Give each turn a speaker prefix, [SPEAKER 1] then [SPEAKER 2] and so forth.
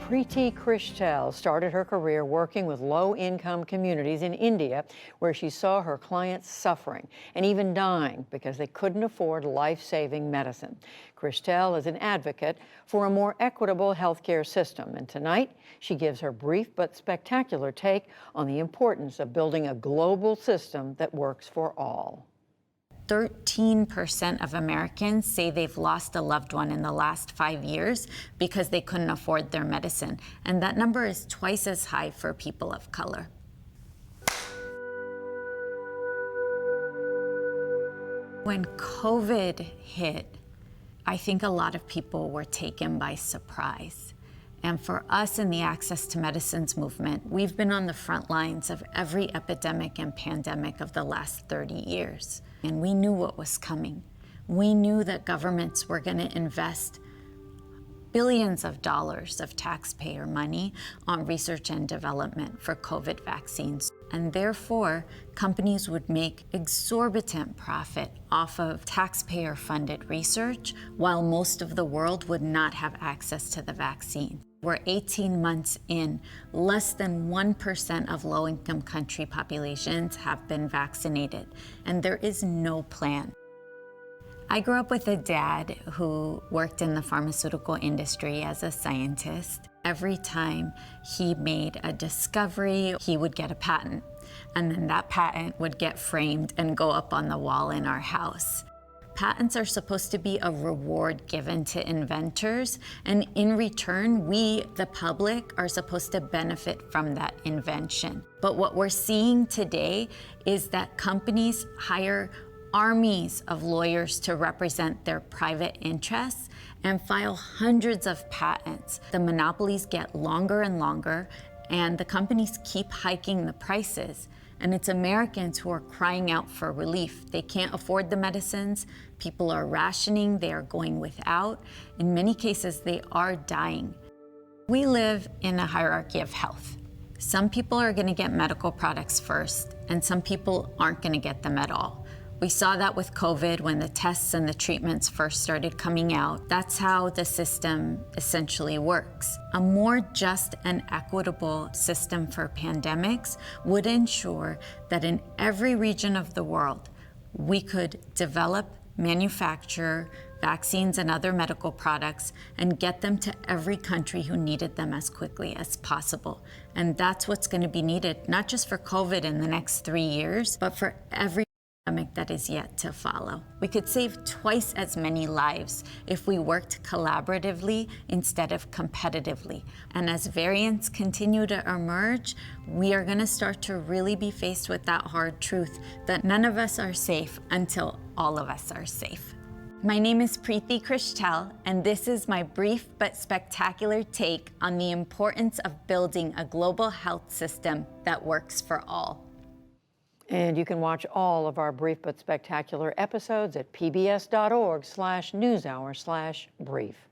[SPEAKER 1] Preeti Krishtel started her career working with low-income communities in India, where she saw her clients suffering and even dying because they couldn't afford life-saving medicine. Krishtel is an advocate for a more equitable healthcare system, and tonight she gives her brief but spectacular take on the importance of building a global system that works for all.
[SPEAKER 2] 13% of Americans say they've lost a loved one in the last 5 years because they couldn't afford their medicine. And that number is twice as high for people of color. When COVID hit, I think a lot of people were taken by surprise. And for us in the Access to Medicines movement, we've been on the front lines of every epidemic and pandemic of the last 30 years. And we knew what was coming. We knew that governments were going to invest billions of dollars of taxpayer money on research and development for COVID vaccines. And therefore, companies would make exorbitant profit off of taxpayer-funded research, while most of the world would not have access to the vaccine. We're 18 months in, less than 1% of low-income country populations have been vaccinated, and there is no plan. I grew up with a dad who worked in the pharmaceutical industry as a scientist. Every time he made a discovery, he would get a patent, and then that patent would get framed and go up on the wall in our house. Patents are supposed to be a reward given to inventors, and in return, we, the public, are supposed to benefit from that invention. But what we're seeing today is that companies hire armies of lawyers to represent their private interests and file hundreds of patents. The monopolies get longer and longer, and the companies keep hiking the prices. And it's Americans who are crying out for relief. They can't afford the medicines. People are rationing. They are going without. In many cases, they are dying. We live in a hierarchy of health. Some people are going to get medical products first, and some people aren't going to get them at all. We saw that with COVID when the tests and the treatments first started coming out. That's how the system essentially works. A more just and equitable system for pandemics would ensure that in every region of the world, we could develop, manufacture vaccines and other medical products and get them to every country who needed them as quickly as possible. And that's what's going to be needed, not just for COVID in the next 3 years, but for every pandemic that is yet to follow. We could save twice as many lives if we worked collaboratively instead of competitively. And as variants continue to emerge, we are going to start to really be faced with that hard truth that none of us are safe until all of us are safe. My name is Preeti Krishtel, and this is my brief but spectacular take on the importance of building a global health system that works for all.
[SPEAKER 1] And you can watch all of our brief but spectacular episodes at pbs.org/newshour/brief.